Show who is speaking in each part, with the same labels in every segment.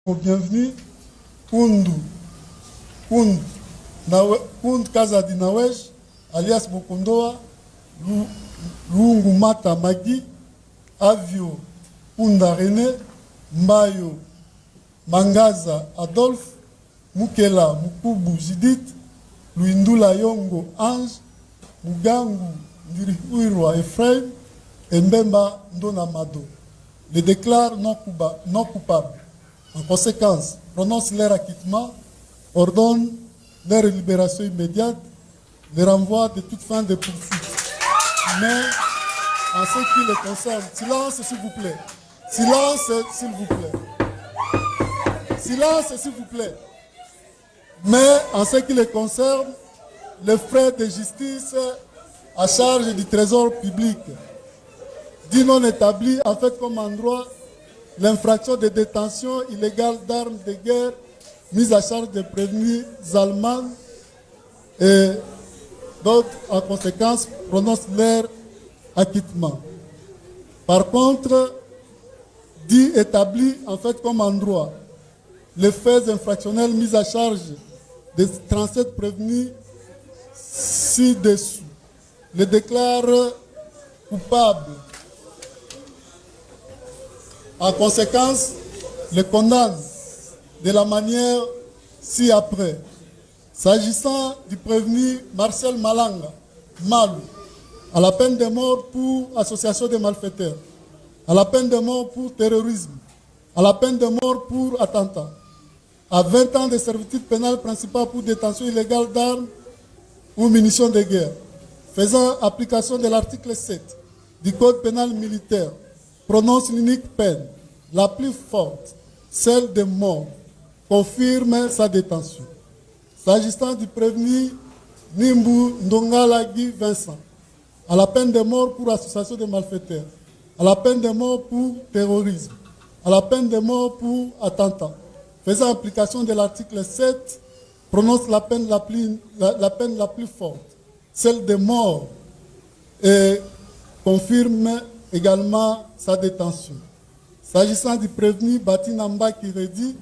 Speaker 1: Bienvenue, Kundu Kaza Dinawej, alias Bokondoa, Lungu Mata Magi, Avio Punda René, Mbayo Mangaza Adolphe, Mukela Mukubu Judith, Luindula Yongo Ange, Mugangu Ndirihuirwa Ephraim, et Mbemba Ndona Mado. Les déclare non coupables. En conséquence, prononce leur acquittement, ordonne leur libération immédiate, le renvoi de toute fin de poursuite. Mais, en ce qui les concerne, silence s'il vous plaît. Silence s'il vous plaît. Silence s'il vous plaît. Mais, en ce qui les concerne, les frais de justice à charge du trésor public, dit non établi, en fait comme endroit, l'infraction de détention illégale d'armes de guerre mise à charge des prévenus allemands et d'autres, en conséquence, prononcent leur acquittement. Par contre, dit établi, en fait, comme endroit, les faits infractionnels mis à charge des 37 prévenus ci-dessous, les déclare coupables. En conséquence, les condamne de la manière ci-après. S'agissant du prévenu Marcel Malanga, Malou, à la peine de mort pour association de malfaiteurs, à la peine de mort pour terrorisme, à la peine de mort pour attentat, à 20 ans de servitude pénale principale pour détention illégale d'armes ou munitions de guerre, faisant application de l'article 7 du Code pénal militaire, prononce l'unique peine, la plus forte, celle de mort, confirme sa détention. S'agissant du prévenu Nimbu Ndongalagi Vincent, à la peine de mort pour association de malfaiteurs, à la peine de mort pour terrorisme, à la peine de mort pour attentat, faisant application de l'article 7, prononce la peine la plus forte, celle de mort, et confirme également sa détention. S'agissant du prévenu Batinamba Kiredi,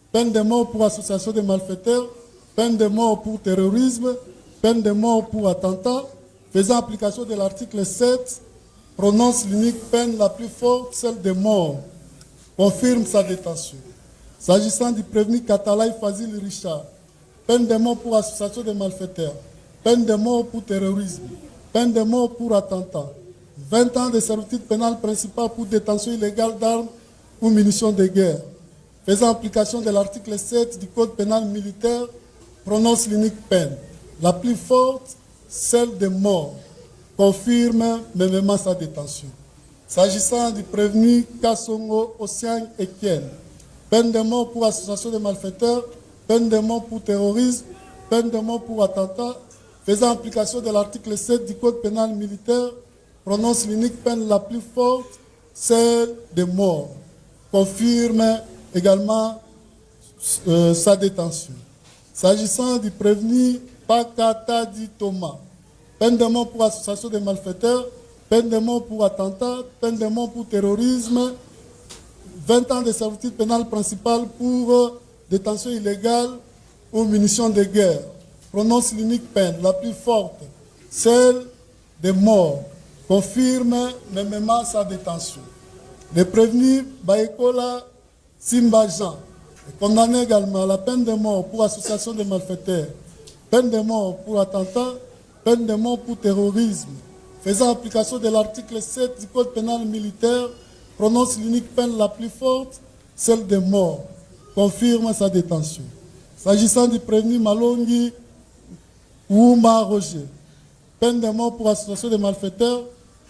Speaker 1: peine de mort pour association de malfaiteurs, peine de mort pour terrorisme, peine de mort pour attentat, faisant application de l'article 7, prononce l'unique peine la plus forte, celle de mort, confirme sa détention. S'agissant du prévenu Katalai Fazil Richard, peine de mort pour association de malfaiteurs, peine de mort pour terrorisme, peine de mort pour attentat, 20 ans de servitude pénale principale pour détention illégale d'armes ou munitions de guerre, faisant application de l'article 7 du Code pénal militaire, prononce l'unique peine, la plus forte, celle de mort, confirme mêmement sa détention. S'agissant du prévenu Kassongo Ossiang Etienne, peine de mort pour association de malfaiteurs, peine de mort pour terrorisme, peine de mort pour attentat, faisant application de l'article 7 du Code pénal militaire, prononce l'unique peine la plus forte, celle de mort, confirme également sa détention. S'agissant du prévenu Pakatadi Thomas, peine de mort pour association de malfaiteurs, peine de mort pour attentat, peine de mort pour terrorisme, 20 ans de servitude pénale principale pour détention illégale ou munitions de guerre, prononce l'unique peine la plus forte, celle de mort, confirme mêmement sa détention. Le prévenu Baekola Simba Jean est condamné également à la peine de mort pour association de malfaiteurs, peine de mort pour attentat, peine de mort pour terrorisme, faisant application de l'article 7 du Code pénal militaire, prononce l'unique peine la plus forte, celle de mort, confirme sa détention. S'agissant du prévenu Malongi Ouma Roger, peine de mort pour association de malfaiteurs,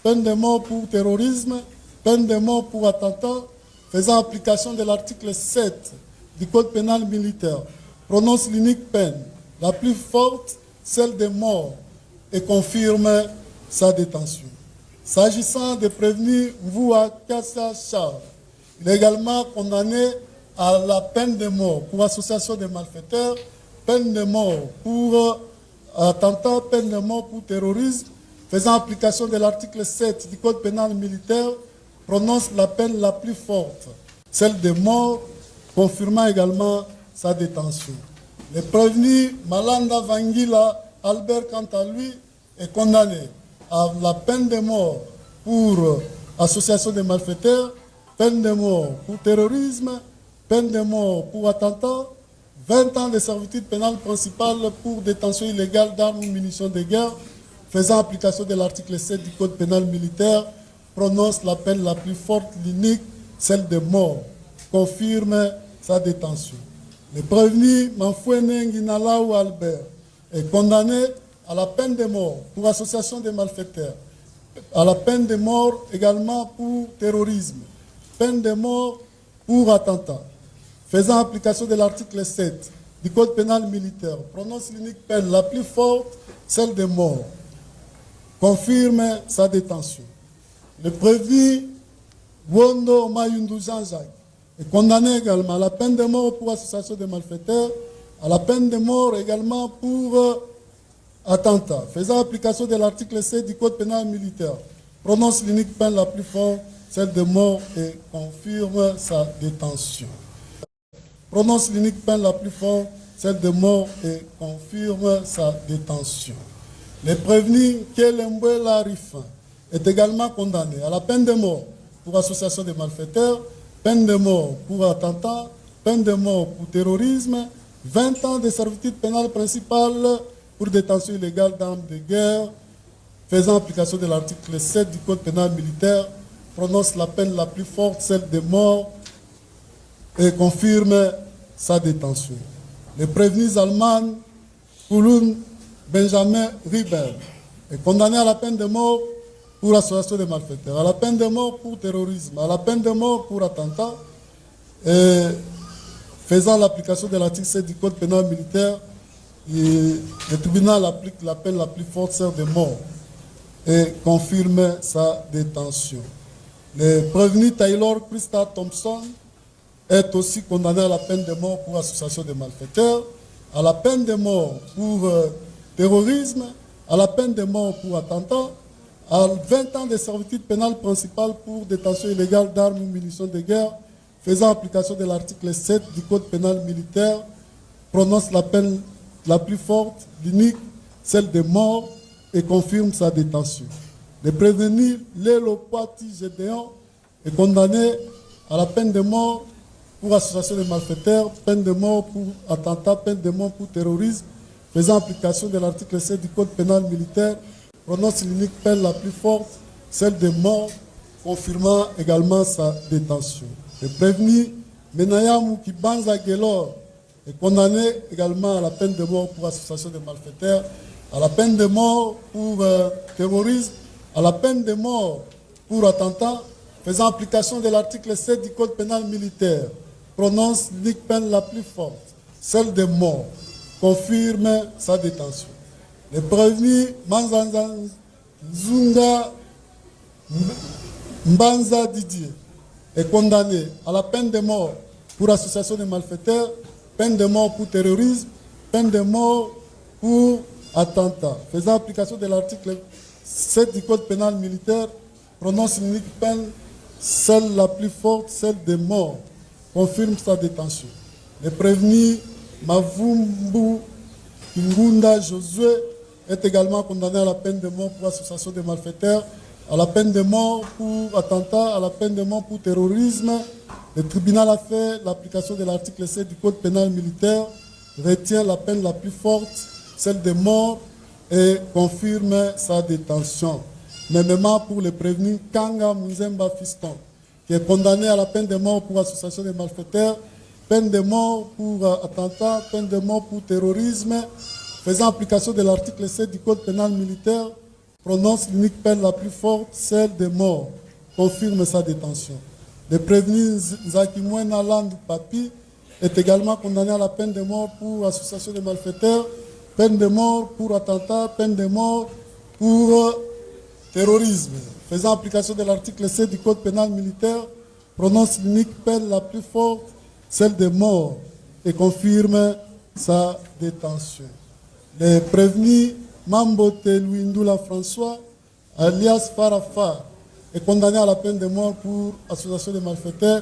Speaker 1: peine de mort pour terrorisme, peine de mort pour attentat, faisant application de l'article 7 du Code pénal militaire, prononce l'unique peine, la plus forte, celle de mort, et confirme sa détention. S'agissant des prévenus Mvoua Kassa Charles, il est également condamné à la peine de mort pour association de malfaiteurs, peine de mort pour attentat, peine de mort pour terrorisme, faisant application de l'article 7 du Code pénal militaire, prononce la peine la plus forte, celle de mort, confirmant également sa détention. Le prévenu Malanda Vangila Albert, quant à lui, est condamné à la peine de mort pour association de malfaiteurs, peine de mort pour terrorisme, peine de mort pour attentat, 20 ans de servitude pénale principale pour détention illégale d'armes ou munitions de guerre, faisant application de l'article 7 du Code pénal militaire, prononce la peine la plus forte, l'unique, celle de mort, confirme sa détention. Le prévenu Manfouene Nguinalaou Albert est condamné à la peine de mort pour association de malfaiteurs, à la peine de mort également pour terrorisme, peine de mort pour attentat, faisant application de l'article 7 du Code pénal militaire, prononce l'unique peine la plus forte, celle de mort, confirme sa détention. Le prévenu Wondo Mayundu Jean-Jacques est condamné également à la peine de mort pour association de malfaiteurs, à la peine de mort également pour attentat, faisant application de l'article 7 du Code pénal militaire, prononce l'unique peine la plus forte, celle de mort, et confirme sa détention. Prononce l'unique peine la plus forte, celle de mort, et confirme sa détention. Le prévenu Kelembwela Rifin est également condamné à la peine de mort pour association de malfaiteurs, peine de mort pour attentat, peine de mort pour terrorisme, 20 ans de servitude pénale principale pour détention illégale d'armes de guerre, faisant application de l'article 7 du Code pénal militaire, prononce la peine la plus forte, celle de mort, et confirme sa détention. Le prévenu Zalman Kouloun Benjamin Ribel est condamné à la peine de mort pour association de malfaiteurs, à la peine de mort pour terrorisme, à la peine de mort pour attentat, et faisant l'application de l'article 7 du Code pénal militaire, le tribunal applique la peine la plus forte, celle de mort, et confirme sa détention. Le prévenu Taylor Christa Thompson est aussi condamné à la peine de mort pour association de malfaiteurs, à la peine de mort pour terrorisme, à la peine de mort pour attentat, à 20 ans de servitude pénale principale pour détention illégale d'armes ou munitions de guerre, faisant application de l'article 7 du Code pénal militaire, prononce la peine la plus forte, l'unique, celle de mort, et confirme sa détention. Le prévenu Lélo Poiti Gédéon est condamné à la peine de mort pour association de malfaiteurs, peine de mort pour attentat, peine de mort pour terrorisme, faisant application de l'article 7 du Code pénal militaire, prononce l'unique peine la plus forte, celle de mort, confirmant également sa détention. Le prévenu Menayamou Kibanza Gelor est condamné également à la peine de mort pour association de malfaiteurs, à la peine de mort pour terrorisme, à la peine de mort pour attentat, faisant application de l'article 7 du Code pénal militaire, prononce l'unique peine la plus forte, celle de mort, confirme sa détention. Le prévenu Manzanza Zunga Mbanza Didier est condamné à la peine de mort pour association de malfaiteurs, peine de mort pour terrorisme, peine de mort pour attentat, faisant application de l'article 7 du Code pénal militaire, prononce une unique peine, celle la plus forte, celle de mort, confirme sa détention. Le prévenu Mavumbu Ingunda Josué est également condamné à la peine de mort pour association de malfaiteurs, à la peine de mort pour attentat, à la peine de mort pour terrorisme. Le tribunal a fait l'application de l'article 7 du Code pénal militaire, retient la peine la plus forte, celle de mort, et confirme sa détention. Mêmement pour le prévenu Kanga Muzemba Fiston, qui est condamné à la peine de mort pour association de malfaiteurs, peine de mort pour attentat, peine de mort pour terrorisme, faisant application de l'article 7 du Code pénal militaire, prononce l'unique peine la plus forte, celle de mort, confirme sa détention. Le prévenu Zakimwena Land Papi est également condamné à la peine de mort pour association de malfaiteurs, peine de mort pour attentat, peine de mort pour terrorisme, faisant application de l'article 7 du Code pénal militaire, prononce l'unique peine la plus forte, celle de mort, et confirme sa détention. Le prévenu Mambote Louindoula François, alias Farafar, est condamné à la peine de mort pour association de malfaiteurs,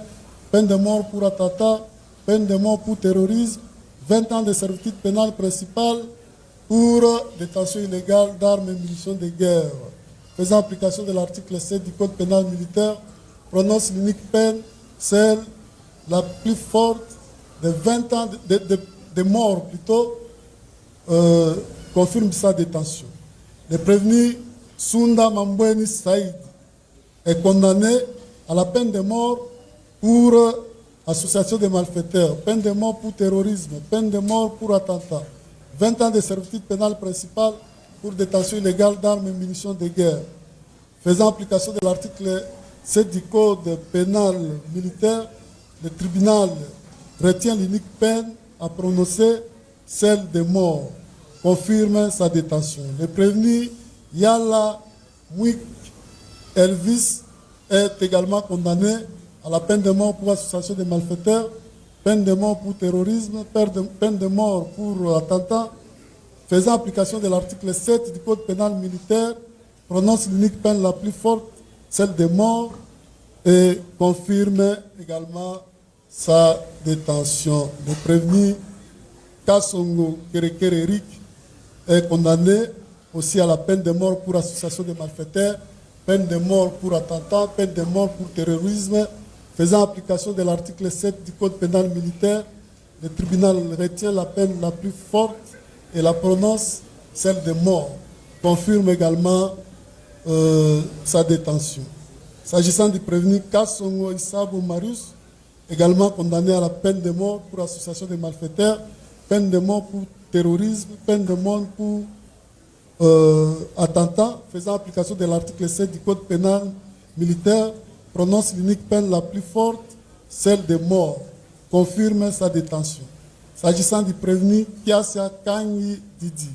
Speaker 1: peine de mort pour attentat, peine de mort pour terrorisme, 20 ans de servitude pénale principale pour détention illégale d'armes et munitions de guerre. Faisant application de l'article 7 du Code pénal militaire, prononce l'unique peine, celle la plus forte de 20 ans de mort plutôt, confirme sa détention. Le prévenu Sunda Mambweni Saïd est condamné à la peine de mort pour association de malfaiteurs, peine de mort pour terrorisme, peine de mort pour attentat, 20 ans de servitude pénale principale pour détention illégale d'armes et munitions de guerre. Faisant application de l'article 7 du Code pénal militaire, le tribunal retient l'unique peine à prononcer, celle de mort, confirme sa détention. Le prévenu Yala Mouik Elvis est également condamné à la peine de mort pour association de malfaiteurs, peine de mort pour terrorisme, peine de mort pour attentat. Faisant application de l'article 7 du Code pénal militaire, prononce l'unique peine la plus forte, celle de mort, et confirme également sa détention. Le prévenu Kassongo Kerekererik est condamné aussi à la peine de mort pour association de malfaiteurs, peine de mort pour attentat, peine de mort pour terrorisme. Faisant application de l'article 7 du Code pénal militaire, le tribunal retient la peine la plus forte et la prononce, celle de mort. Confirme également sa détention. S'agissant du prévenu Kassongo Isabo Marius, également condamné à la peine de mort pour association de malfaiteurs, peine de mort pour terrorisme, peine de mort pour attentat, faisant application de l'article 7 du Code pénal militaire, prononce l'unique peine la plus forte, celle de mort, confirme sa détention. S'agissant du prévenu Kiasia Kangi Didi,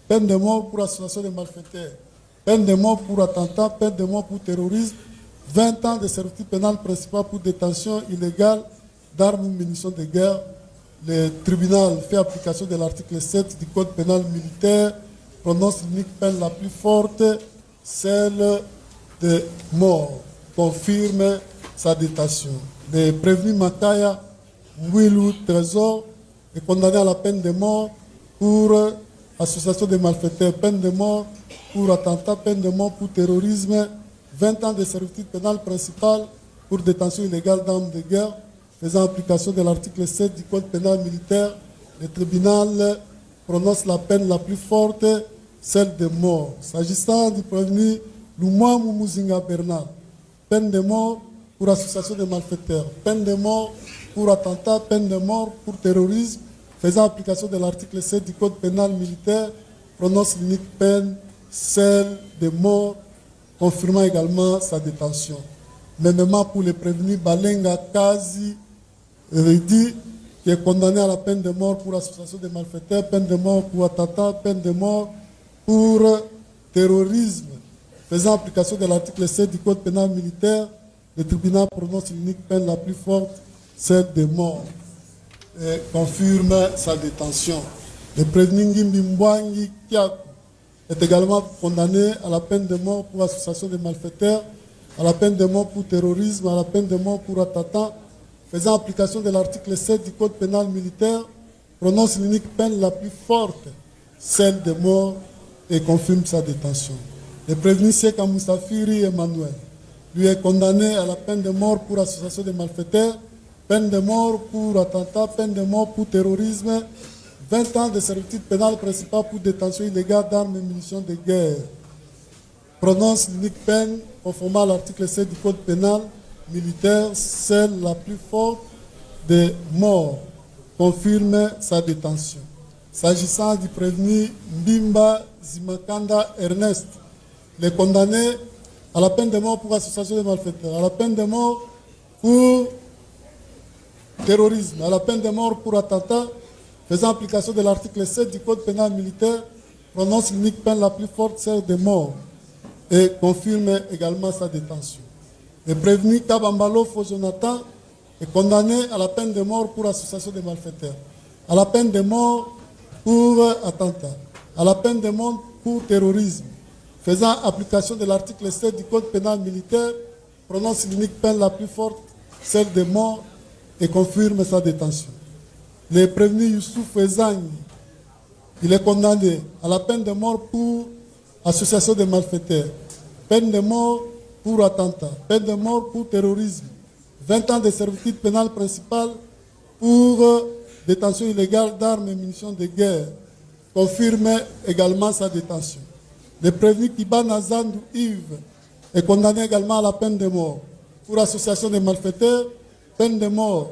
Speaker 1: peine de mort pour association de malfaiteurs, peine de mort pour attentat, peine de mort pour terrorisme, 20 ans de servitude pénale principale pour détention illégale d'armes et munitions de guerre. Le tribunal fait application de l'article 7 du Code pénal militaire, prononce l'unique peine la plus forte, celle de mort, confirme sa détention. Le prévenu Makaya Mwilu Trésor est condamné à la peine de mort pour association de malfaiteurs, peine de mort pour attentat, peine de mort pour terrorisme, 20 ans de servitude pénale principale pour détention illégale d'armes de guerre. Faisant application de l'article 7 du Code pénal militaire, le tribunal prononce la peine la plus forte, celle de mort. S'agissant du prévenu Lumwa Mumuzinga Bernard, peine de mort pour association de malfaiteurs, peine de mort pour attentat, peine de mort pour terrorisme. Faisant application de l'article 7 du Code pénal militaire, prononce l'unique peine, celle de mort, confirmant également sa détention. Mêmement pour le prévenu Balenga Kazi Redi, qui est condamné à la peine de mort pour association de malfaiteurs, peine de mort pour attentat, peine de mort pour terrorisme. Faisant application de l'article 7 du Code pénal militaire, le tribunal prononce l'unique peine la plus forte, celle de mort, et confirme sa détention. Le prévenu Ngimbi Mbwangi Kiaku est également condamné à la peine de mort pour association de malfaiteurs, à la peine de mort pour terrorisme, à la peine de mort pour attentat. Faisant application de l'article 7 du Code pénal militaire, prononce l'unique peine la plus forte, celle de mort, et confirme sa détention. Le prévenu Seka Moussafiri Emmanuel lui est condamné à la peine de mort pour association de malfaiteurs, peine de mort pour attentat, peine de mort pour terrorisme, 20 ans de servitude pénale principale pour détention illégale d'armes et munitions de guerre. Prononce l'unique peine, conformément à l'article 7 du Code pénal militaire, celle la plus forte de mort, confirme sa détention. S'agissant du prévenu Mbimba Zimakanda Ernest, le condamné à la peine de mort pour association de malfaiteurs, à la peine de mort pour terrorisme, à la peine de mort pour attentat, faisant application de l'article 7 du Code pénal militaire, prononce l'unique peine la plus forte, celle de mort, et confirme également sa détention. Le prévenu Kabambalo Jonathan est condamné à la peine de mort pour association de malfaiteurs, à la peine de mort pour attentat, à la peine de mort pour terrorisme, faisant application de l'article 7 du Code pénal militaire, prononce l'unique peine la plus forte, celle de mort, et confirme sa détention. Le prévenu Youssouf Ezang, il est condamné à la peine de mort pour association de malfaiteurs, peine de mort pour attentat, peine de mort pour terrorisme, 20 ans de servitude pénale principale pour détention illégale d'armes et munitions de guerre, confirme également sa détention. Le prévenu Kiba Nazandou Yves est condamné également à la peine de mort pour association de malfaiteurs, peine de mort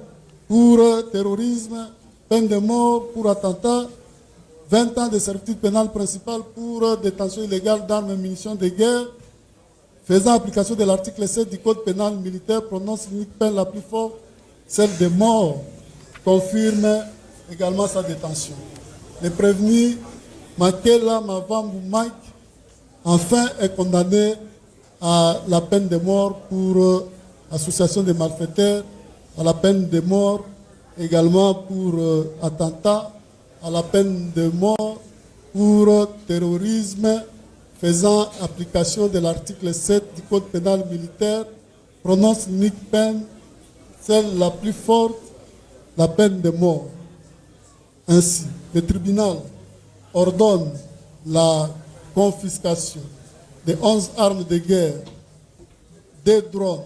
Speaker 1: pour terrorisme, peine de mort pour attentat, 20 ans de servitude pénale principale pour détention illégale d'armes et munitions de guerre, faisant application de l'article 7 du Code pénal militaire, prononce l'unique peine la plus forte, celle de mort, confirme également sa détention. Le prévenu Makela Mavambu Mike, enfin, est condamné à la peine de mort pour association de malfaiteurs, à la peine de mort également pour attentat, à la peine de mort pour terrorisme, faisant application de l'article 7 du Code pénal militaire, prononce l'unique peine, celle la plus forte, la peine de mort. Ainsi, le tribunal ordonne la confiscation de 11 armes de guerre, des drones,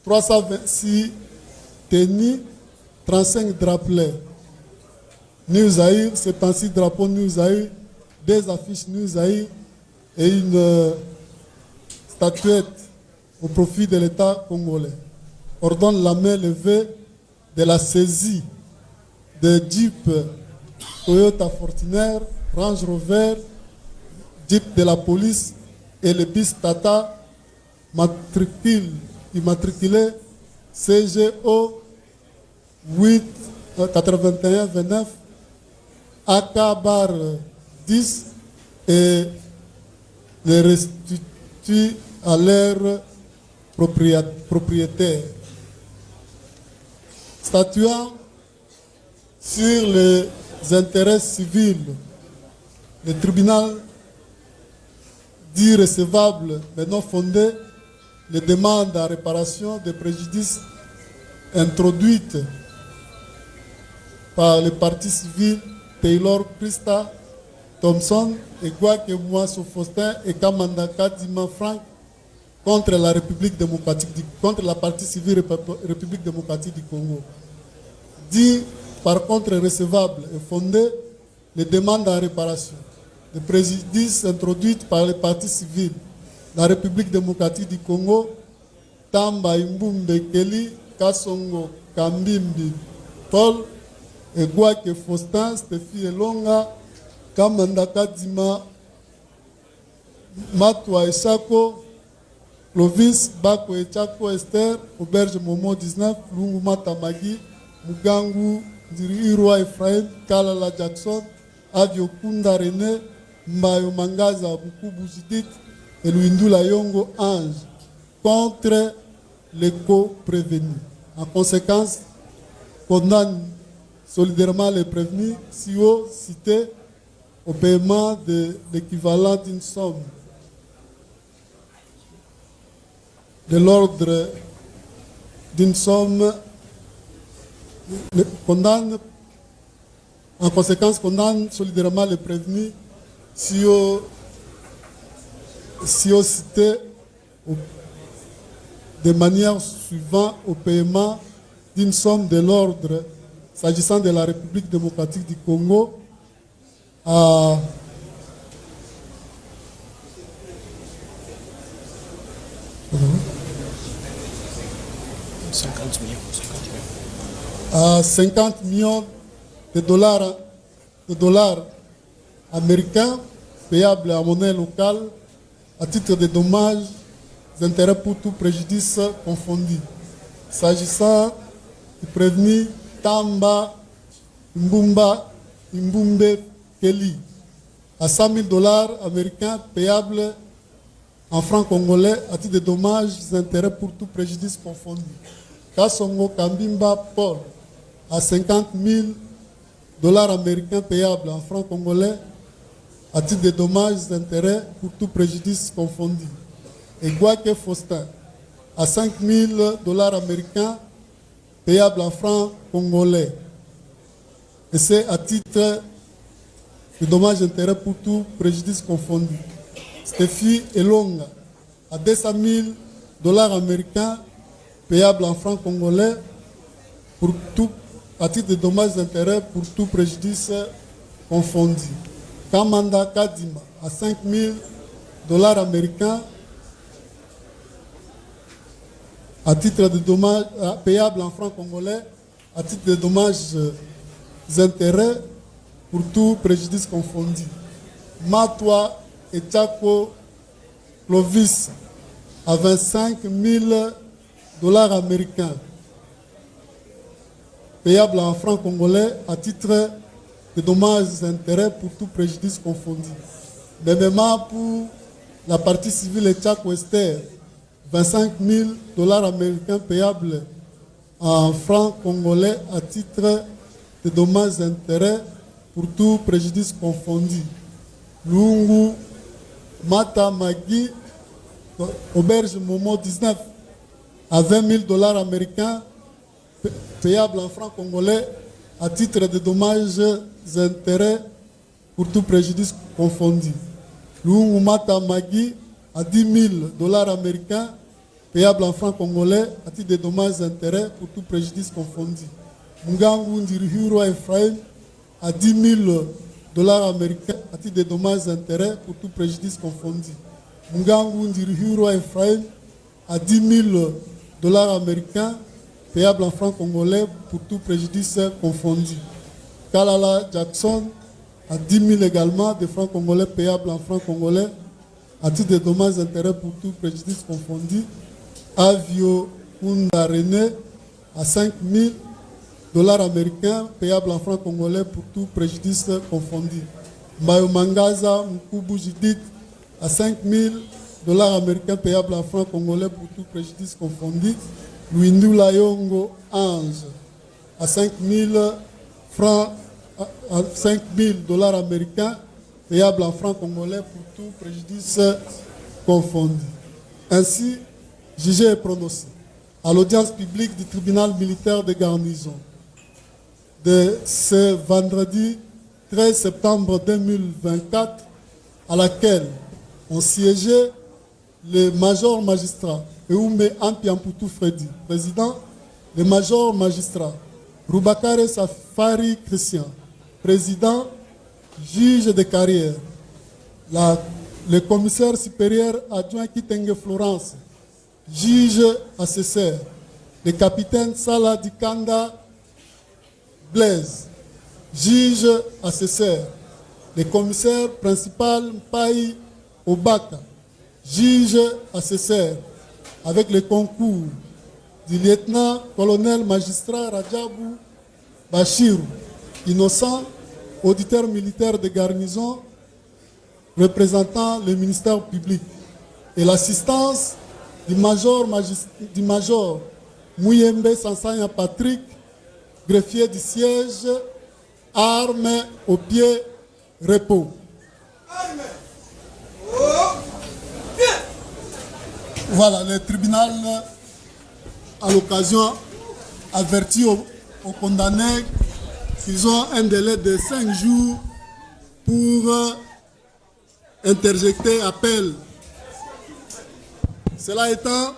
Speaker 1: 326 tennis, 35 drapelets, New Zaïre, 76 drapeaux New Zaïre, des affiches New Zaïre et une statuette au profit de l'État congolais. Ordonne la main levée de la saisie de Jeep Toyota Fortuner, Range Rover, Jeep de la police et le bis Tata immatriculé CGO 88129 AK bar 10 et les restitue à leur propriétaire. Statuant sur les intérêts civils, le tribunal dit recevable mais non fondé les demandes à réparation des préjudices introduites par les partis civils Taylor Christa Thompson et Gwake Mouasso Faustin et Kamandaka Dima Frank contre la République démocratique contre la partie civile République démocratique du Congo. Dit par contre recevable et fondé les demandes en réparation des préjudices introduites par les partis civils, la République démocratique du Congo, Tamba Imbumbe Keli, Kasongo Kambimbi Paul, et Gwake Faustin, Stéphie Elonga, Kamandaka Dima, Matwa Echako, Clovis, Bako Echako Esther, Auberge Momo 19, Lungu Matamagi, Mugangu, Irwa Ephraim, Kalala Jackson, Adio Kunda René, Mbayo Mangaza, Bukubu Judith et Luindula Yongo Ange, contre les co-prévenus. En conséquence, condamne solidairement les prévenus si haut cités au paiement de l'équivalent d'une somme de l'ordre d'une somme, condamne, en conséquence, condamne solidairement les prévenus si haut cités de manière suivante au paiement d'une somme de l'ordre s'agissant de la République démocratique du Congo à 50 millions de dollars américains payables en monnaie locale à titre de dommages et intérêts pour tout préjudice confondu. S'agissant du prévenu Tamba Imbumbe Kelly à 100 000 dollars américains payables en francs congolais à titre de dommages et intérêts pour tout préjudice confondu. Kasongo Kambimba Paul à 50 000 dollars américains payables en francs congolais à titre de dommages et intérêts pour tout préjudice confondu. Et Gwake Faustin à 5 000 dollars américains payables en francs congolais. Et c'est à titre de dommages et intérêts pour tout préjudice confondu. Stéphie Elonga, à 200 000 dollars américains, payables en francs congolais, pour tout, à titre de dommages et intérêts pour tout préjudice confondu. Kamanda Kadima, à 5 000 dollars américains, à titre de dommages payables en francs congolais, à titre de dommages et intérêts pour tout préjudice confondu. Matwa et Tchako Clovis, à 25 000 dollars américains, payables en francs congolais à titre de dommages et intérêts pour tout préjudice confondu. De même pour la partie civile et Tchako Esther, 25 000 dollars américains payables en francs congolais à titre de dommages et intérêts pour tout préjudice confondu. Lungu Mata Magui, auberge Momo 19, à 20 000 dollars américains payables en francs congolais à titre de dommages et intérêts pour tout préjudice confondu. Lungu Mata Magui, à 10 000 dollars américains payables en francs congolais à titre de dommages et intérêts pour tout préjudice confondu. Mungangu Ndirihuro Ephraim, à 10 000 dollars américains à titre de dommages et intérêts pour tout préjudice confondu. Mungangu Ndirihuro Ephraim, à 10 000 dollars américains payables en francs congolais pour tout préjudice confondu. Kalala Jackson, à 10 000 également de francs congolais payables en francs congolais à titre de dommages et intérêts pour tout préjudice confondu. Avio Kunda René, à 5 000 dollars américains payables en francs congolais pour tout préjudice confondu. Mbayo Mangaza Mkubu Judith, à 5 000 dollars américains payables en francs congolais pour tout préjudice confondu. Luindu Layongo Ange, à 5 000 francs, à 5 000 dollars américains payables en francs congolais pour tout préjudice confondu. Ainsi, jugé et prononcé à l'audience publique du tribunal militaire de garnison de ce vendredi 13 septembre 2024, à laquelle ont siégé le major magistrat Eumbe Ampiamputu Freddy, président, le major magistrat Rubakare Safari Christian, président, juge de carrière, le commissaire supérieur adjoint Kitenge Florence, juge assesseur, le capitaine Salah Dikanda Blaise, juge assesseur, le commissaire principal Mpaï Obaka, juge assesseur, avec le concours du lieutenant-colonel magistrat Rajabou Bachirou, innocent, auditeur militaire de garnison, représentant le ministère public, et l'assistance du major Mouyembe Sansanya Patrick, greffier du siège, armes au pied, repos. Voilà, le tribunal, à l'occasion, avertit aux condamnés qu'ils ont un délai de 5 jours pour interjecter appel. Cela étant,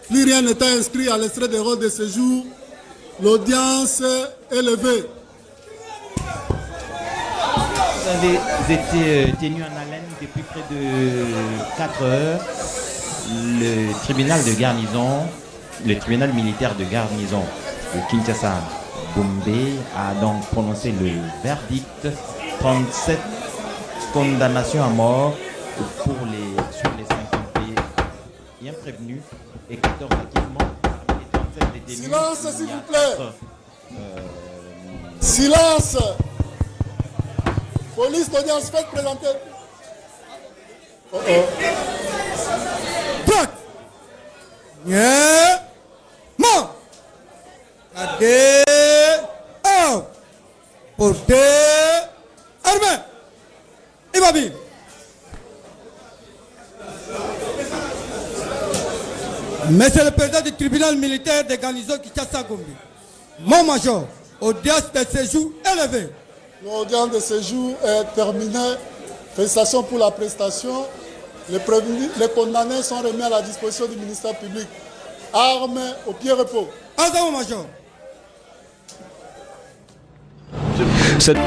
Speaker 1: plus rien n'étant inscrit à l'extrait des rôles de séjour, l'audience est levée.
Speaker 2: Vous avez été tenu en haleine depuis près de 4 heures. Le tribunal de garnison, le tribunal militaire de garnison de Kinshasa Gombe a donc prononcé le verdict, 37 condamnations à mort sur les 5 bien prévenus et 14 acquittements parmi les 37 détenus.
Speaker 1: Silence, s'il vous plaît. Silence. Police d'audience, faites présenter.
Speaker 3: Droite. Main. Gardez. Portez. Armée. Immobile. Monsieur le président du tribunal militaire de garnison Kinshasa Gombe, Mon major, audience de séjour élevé.
Speaker 1: L'audience de séjour est terminée. Félicitations pour la prestation. Les prévenus, les condamnés sont remis à la disposition du ministère public. Armes au pied repos.
Speaker 3: Azam, mon major.
Speaker 4: Cette